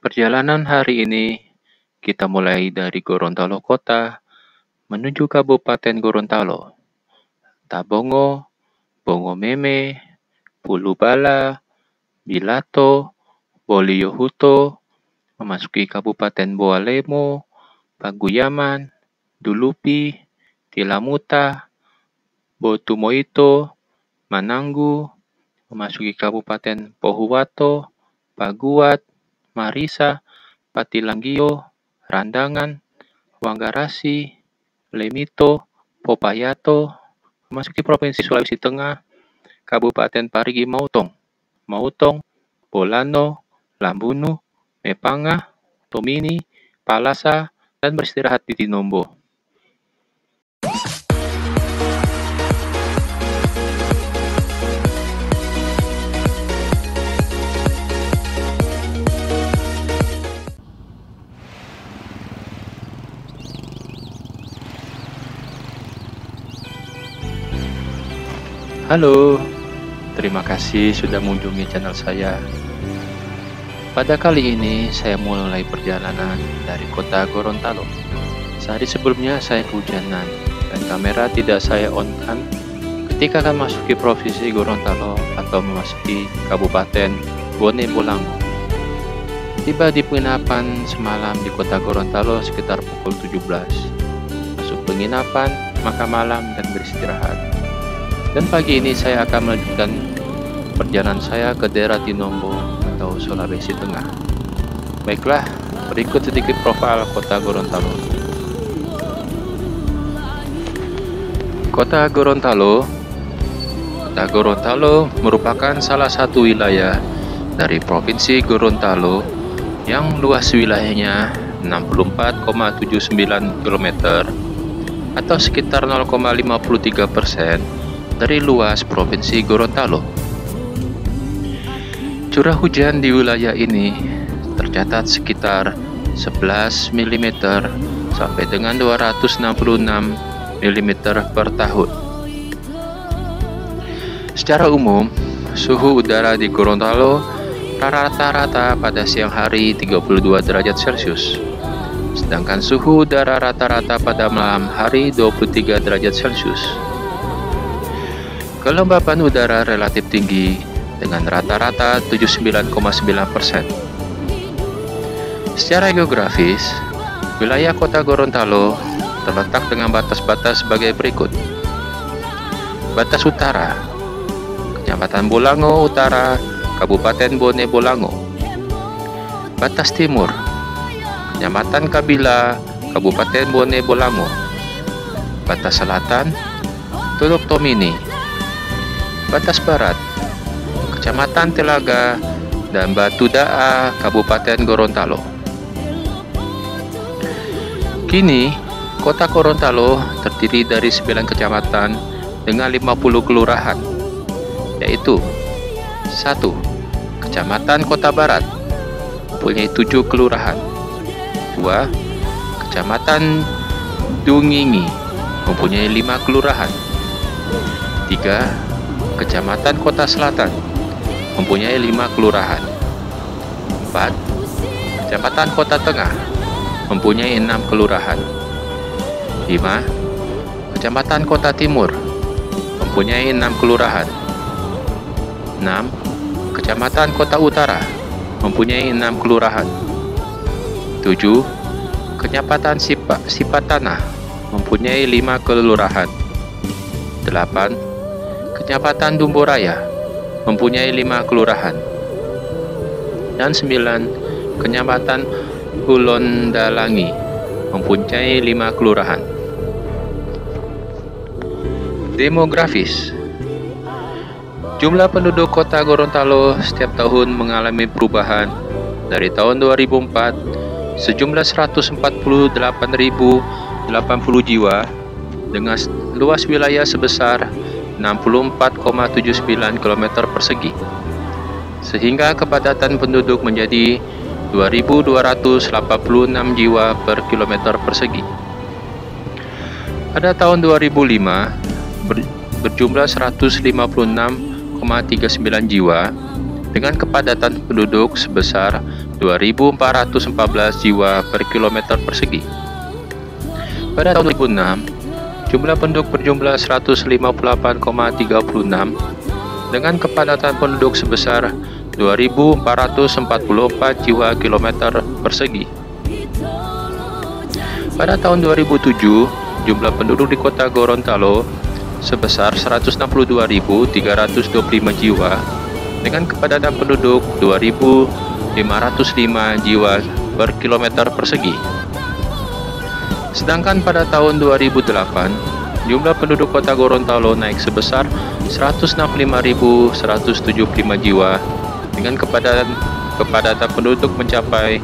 Perjalanan hari ini kita mulai dari Gorontalo Kota menuju Kabupaten Gorontalo, Tabongo, Bongomeme, Pulubala, Bilato, Boliohuto, memasuki Kabupaten Boalemo, Paguyaman, Dulupi, Tilamuta, Botumoito, Mananggu, memasuki Kabupaten Pohuwato, Paguat, Marisa, Patilanggio, Randangan, Wanggarasi, Lemito, Popayato, memasuki Provinsi Sulawesi Tengah, Kabupaten Parigi Mutong, Bolano, Lambunu, Mepanga, Tomini, Palasa, dan beristirahat di Tinombo. Halo, terima kasih sudah mengunjungi channel saya. Pada kali ini saya mulai perjalanan dari kota Gorontalo. Sehari sebelumnya saya kehujanan dan kamera tidak saya on-kan ketika akan memasuki Provinsi Gorontalo atau memasuki Kabupaten Bone Bolango. Tiba di penginapan semalam di kota Gorontalo sekitar pukul 17. Masuk penginapan, makan malam dan beristirahat. Dan pagi ini saya akan melanjutkan perjalanan saya ke daerah Tinombo atau Sulawesi Tengah. Baiklah, berikut sedikit profil kota Gorontalo. Kota Gorontalo merupakan salah satu wilayah dari Provinsi Gorontalo yang luas wilayahnya 64,79 km atau sekitar 0,53% dari luas Provinsi Gorontalo. Curah hujan di wilayah ini tercatat sekitar 11 mm sampai dengan 266 mm per tahun. Secara umum, suhu udara di Gorontalo rata-rata pada siang hari 32 derajat Celcius, sedangkan suhu udara rata-rata pada malam hari 23 derajat Celcius. Kelembapan udara relatif tinggi dengan rata-rata 79,9%. Secara geografis, wilayah kota Gorontalo terletak dengan batas-batas sebagai berikut. Batas utara, Kecamatan Bolango Utara, Kabupaten Bone Bolango. Batas timur, Kecamatan Kabila, Kabupaten Bone Bolango. Batas selatan, Teluk Tomini. Batas barat, Kecamatan Telaga dan Batu Daa, Kabupaten Gorontalo. Kini, kota Gorontalo terdiri dari 9 kecamatan dengan 50 kelurahan, yaitu 1. Kecamatan Kota Barat, mempunyai 7 kelurahan. 2. Kecamatan Dungingi, mempunyai 5 kelurahan. 3. Kecamatan Kota Selatan, mempunyai 5 kelurahan. 4. Kecamatan Kota Tengah, mempunyai 6 kelurahan. 5. Kecamatan Kota Timur, mempunyai 6 kelurahan. 6. Kecamatan Kota Utara, mempunyai 6 kelurahan. 7. Kecamatan Sipatana, mempunyai 5 kelurahan. 8. Kecamatan Dumboraya, mempunyai 5 kelurahan. Dan 9. Kecamatan Hulondalangi, mempunyai 5 kelurahan. Demografis. Jumlah penduduk kota Gorontalo setiap tahun mengalami perubahan. Dari tahun 2004, sejumlah 148.080 jiwa dengan luas wilayah sebesar 64,79 km persegi, sehingga kepadatan penduduk menjadi 2.286 jiwa per kilometer persegi. Pada tahun 2005, berjumlah 156,39 jiwa dengan kepadatan penduduk sebesar 2.414 jiwa per kilometer persegi. Pada tahun 2006, jumlah penduduk berjumlah 158,36 dengan kepadatan penduduk sebesar 2.444 jiwa kilometer persegi. Pada tahun 2007, jumlah penduduk di kota Gorontalo sebesar 162.325 jiwa dengan kepadatan penduduk 2.505 jiwa per kilometer persegi. Sedangkan pada tahun 2008, jumlah penduduk kota Gorontalo naik sebesar 165.175 jiwa dengan kepadatan penduduk mencapai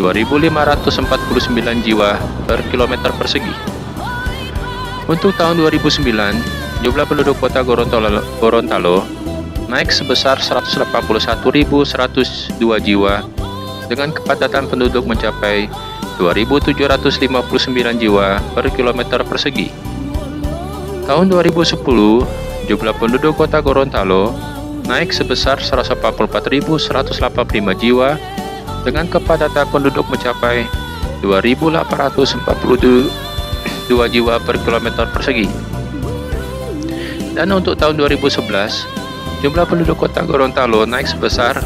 2.549 jiwa per kilometer persegi. Untuk tahun 2009, jumlah penduduk kota Gorontalo naik sebesar 181.102 jiwa dengan kepadatan penduduk mencapai 2.759 jiwa per kilometer persegi. Tahun 2010, jumlah penduduk kota Gorontalo naik sebesar 144.185 jiwa dengan kepadatan penduduk mencapai 2.842 jiwa per kilometer persegi. Dan untuk tahun 2011, jumlah penduduk kota Gorontalo naik sebesar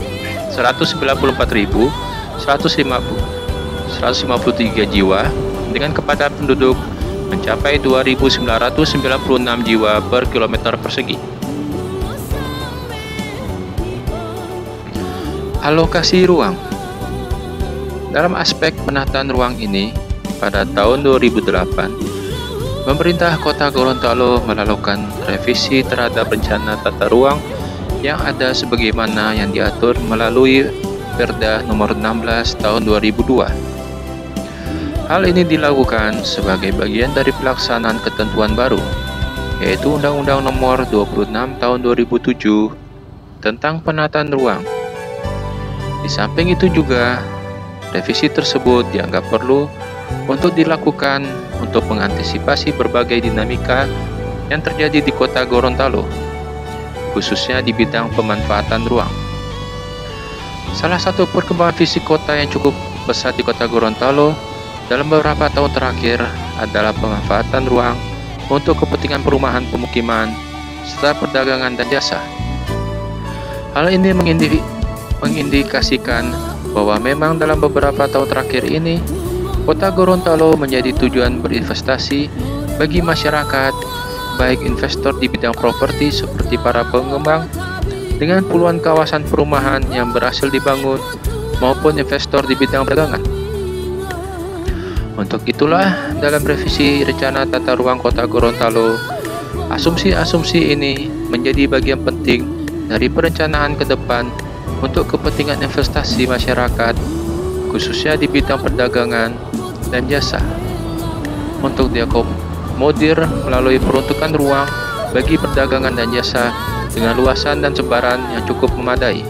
193 jiwa dengan kepadatan penduduk mencapai 2.996 jiwa per kilometer persegi. Alokasi ruang. Dalam aspek penataan ruang ini, pada tahun 2008, pemerintah kota Gorontalo melakukan revisi terhadap rencana tata ruang yang ada sebagaimana yang diatur melalui Perda nomor 16 tahun 2002. Hal ini dilakukan sebagai bagian dari pelaksanaan ketentuan baru, yaitu Undang-Undang Nomor 26 Tahun 2007 tentang penataan ruang. Di samping itu juga, revisi tersebut dianggap perlu untuk dilakukan untuk mengantisipasi berbagai dinamika yang terjadi di kota Gorontalo, khususnya di bidang pemanfaatan ruang. Salah satu perkembangan fisik kota yang cukup pesat di kota Gorontalo dalam beberapa tahun terakhir adalah pemanfaatan ruang untuk kepentingan perumahan pemukiman serta perdagangan dan jasa. Hal ini mengindikasikan bahwa memang dalam beberapa tahun terakhir ini, kota Gorontalo menjadi tujuan berinvestasi bagi masyarakat, baik investor di bidang properti seperti para pengembang, dengan puluhan kawasan perumahan yang berhasil dibangun, maupun investor di bidang perdagangan. Untuk itulah, dalam revisi rencana tata ruang kota Gorontalo, asumsi-asumsi ini menjadi bagian penting dari perencanaan ke depan untuk kepentingan investasi masyarakat, khususnya di bidang perdagangan dan jasa, untuk diakomodir melalui peruntukan ruang bagi perdagangan dan jasa dengan luasan dan sebaran yang cukup memadai.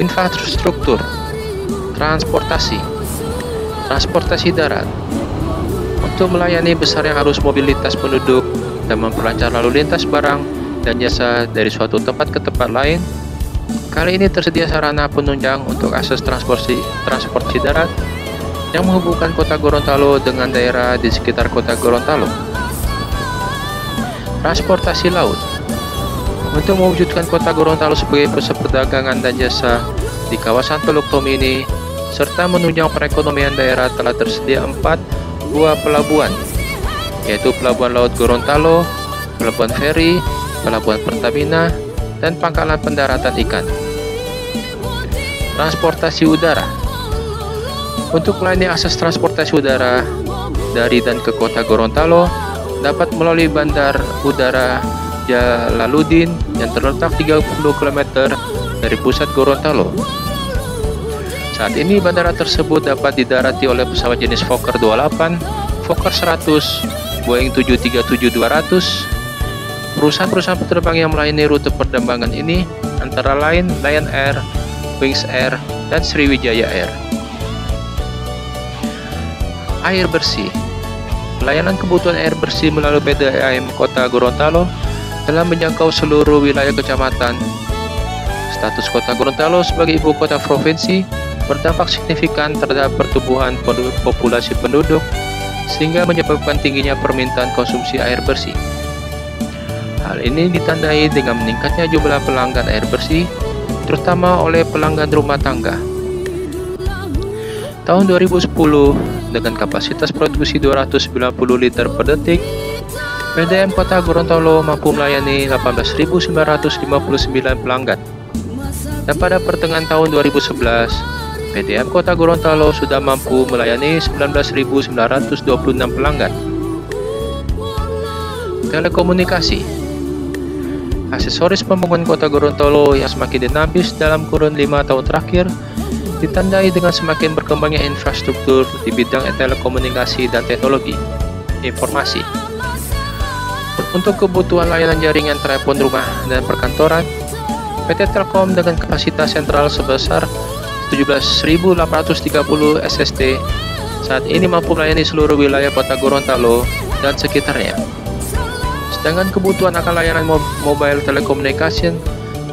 Infrastruktur, transportasi darat untuk melayani besarnya arus mobilitas penduduk dan memperlancar lalu lintas barang dan jasa dari suatu tempat ke tempat lain. Kali ini tersedia sarana penunjang untuk akses transportasi darat yang menghubungkan kota Gorontalo dengan daerah di sekitar kota Gorontalo. Transportasi laut untuk mewujudkan kota Gorontalo sebagai pusat perdagangan dan jasa di kawasan Teluk Tomini, serta menunjang perekonomian daerah, telah tersedia 4 buah pelabuhan, yaitu Pelabuhan Laut Gorontalo, Pelabuhan Feri, Pelabuhan Pertamina, dan Pangkalan Pendaratan Ikan. Transportasi udara untuk melayani akses transportasi udara dari dan ke kota Gorontalo dapat melalui Bandar Udara Jalaluddin yang terletak 30 km dari pusat Gorontalo. Saat ini bandara tersebut dapat didarati oleh pesawat jenis Fokker 28, Fokker 100, Boeing 737-200. Perusahaan-perusahaan penerbang yang melayani rute penerbangan ini antara lain Lion Air, Wings Air, dan Sriwijaya Air. Air bersih. Pelayanan kebutuhan air bersih melalui PDAM Kota Gorontalo telah menjangkau seluruh wilayah kecamatan, Status kota Gorontalo sebagai ibu kota provinsi berdampak signifikan terhadap pertumbuhan populasi penduduk sehingga menyebabkan tingginya permintaan konsumsi air bersih. Hal ini ditandai dengan meningkatnya jumlah pelanggan air bersih, terutama oleh pelanggan rumah tangga. Tahun 2010, dengan kapasitas produksi 290 liter per detik, PDAM Kota Gorontalo mampu melayani 18.959 pelanggan. Dan pada pertengahan tahun 2011, PDAM Kota Gorontalo sudah mampu melayani 19.926 pelanggan. Telekomunikasi. Aksesoris pembangunan Kota Gorontalo yang semakin dinamis dalam kurun 5 tahun terakhir ditandai dengan semakin berkembangnya infrastruktur di bidang telekomunikasi dan teknologi informasi. Untuk kebutuhan layanan jaringan telepon rumah dan perkantoran, PT Telkom dengan kapasitas sentral sebesar 17.830 SST saat ini mampu melayani seluruh wilayah Kota Gorontalo dan sekitarnya. Sedangkan kebutuhan akan layanan mobile telecommunication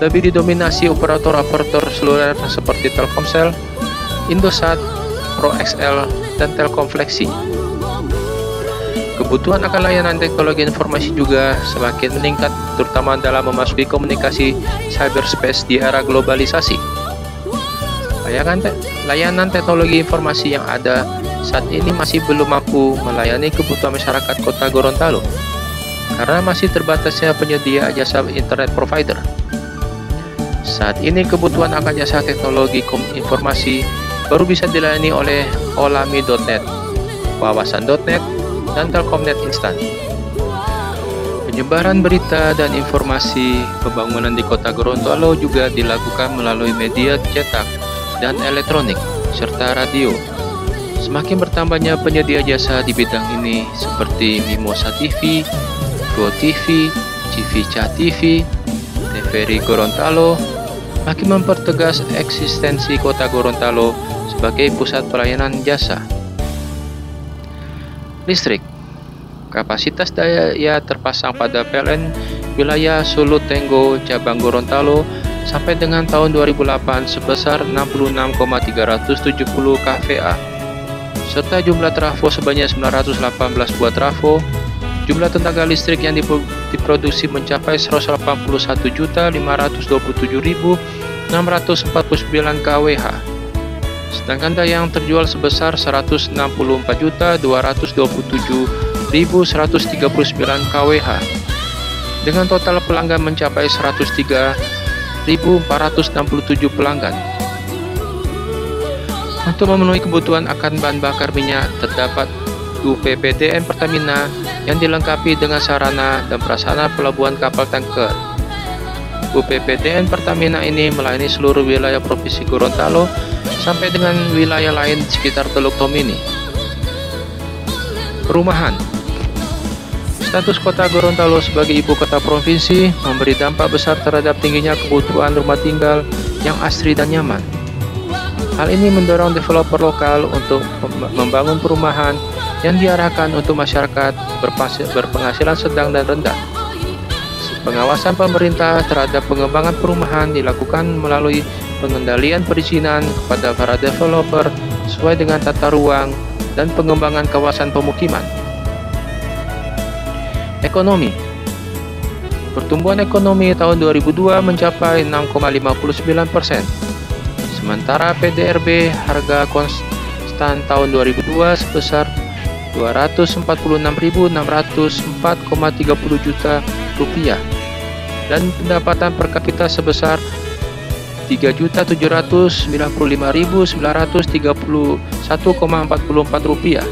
lebih didominasi operator-operator seluler seperti Telkomsel, Indosat, ProXL, dan Telkom Flexi. Kebutuhan akan layanan teknologi informasi juga semakin meningkat, terutama dalam memasuki komunikasi cyberspace di era globalisasi. Layanan teknologi informasi yang ada saat ini masih belum mampu melayani kebutuhan masyarakat Kota Gorontalo karena masih terbatasnya penyedia jasa internet provider. Saat ini kebutuhan akan jasa teknologi informasi baru bisa dilayani oleh olami.net, wawasan.net, dan Telkomnet Instan. Penyebaran berita dan informasi pembangunan di Kota Gorontalo juga dilakukan melalui media cetak dan elektronik, serta radio. Semakin bertambahnya penyedia jasa di bidang ini seperti Mimosa TV, Go TV, Civica TV, TVRI Gorontalo, makin mempertegas eksistensi Kota Gorontalo sebagai pusat pelayanan jasa. Listrik. Kapasitas daya terpasang pada PLN wilayah Solo Tenggo cabang Gorontalo sampai dengan tahun 2008 sebesar 66,370 kVA, serta jumlah trafo sebanyak 918 buah trafo. Jumlah tenaga listrik yang diproduksi mencapai 181.527.649 kWh. Sedangkan daya yang terjual sebesar 164.227.139 kWh. Dengan total pelanggan mencapai 103.467 pelanggan. Untuk memenuhi kebutuhan akan bahan bakar minyak, terdapat UPPDN Pertamina yang dilengkapi dengan sarana dan prasarana pelabuhan kapal tanker. UPPDN Pertamina ini melayani seluruh wilayah Provinsi Gorontalo sampai dengan wilayah lain di sekitar Teluk Tomini. Perumahan. Status Kota Gorontalo sebagai ibu kota provinsi memberi dampak besar terhadap tingginya kebutuhan rumah tinggal yang asri dan nyaman. Hal ini mendorong developer lokal untuk membangun perumahan yang diarahkan untuk masyarakat berpenghasilan sedang dan rendah. Pengawasan pemerintah terhadap pengembangan perumahan dilakukan melalui pengendalian perizinan kepada para developer sesuai dengan tata ruang dan pengembangan kawasan pemukiman. Ekonomi. Pertumbuhan ekonomi tahun 2002 mencapai 6,59%. Sementara PDRB harga konstan tahun 2002 sebesar 246.604,30 juta rupiah dan pendapatan per kapita sebesar 3.795.931,44 rupiah.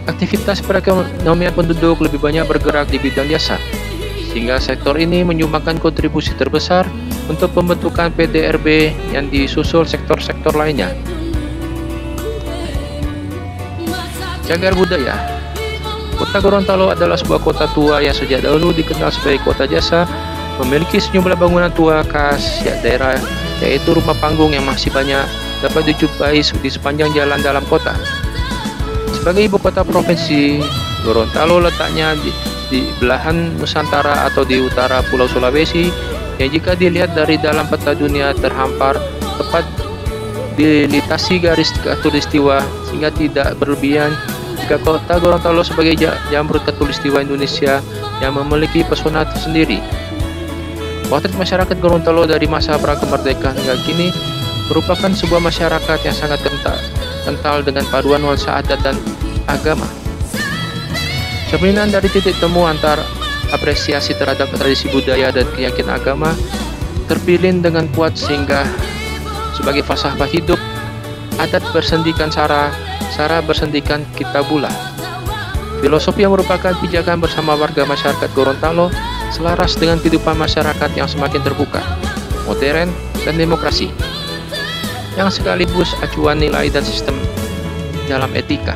Aktivitas perekonomian penduduk lebih banyak bergerak di bidang jasa, sehingga sektor ini menyumbangkan kontribusi terbesar untuk pembentukan PDRB yang disusul sektor-sektor lainnya. Cagar budaya. Kota Gorontalo adalah sebuah kota tua yang sejak dahulu dikenal sebagai kota jasa, memiliki sejumlah bangunan tua khas daerah, yaitu rumah panggung yang masih banyak dapat dijumpai di sepanjang jalan dalam kota. Sebagai ibu kota provinsi, Gorontalo letaknya di di belahan Nusantara atau di utara Pulau Sulawesi, yang jika dilihat dari dalam peta dunia terhampar tepat dilintasi garis khatulistiwa sehingga tidak berlebihan. Jika kota Gorontalo sebagai jamrut khatulistiwa Indonesia yang memiliki pesona tersendiri. Potret masyarakat Gorontalo dari masa pra-kemerdekaan hingga kini merupakan sebuah masyarakat yang sangat kental dengan paduan nuansa adat dan agama. Cerminan dari titik temu antar apresiasi terhadap tradisi budaya dan keyakinan agama terpilih dengan kuat sehingga sebagai falsafah hidup, adat bersendikan sara bersendikan kitabullah. Filosofi yang merupakan pijakan bersama warga masyarakat Gorontalo selaras dengan kehidupan masyarakat yang semakin terbuka, modern, dan demokrasi, yang sekaligus acuan nilai dan sistem dalam etika.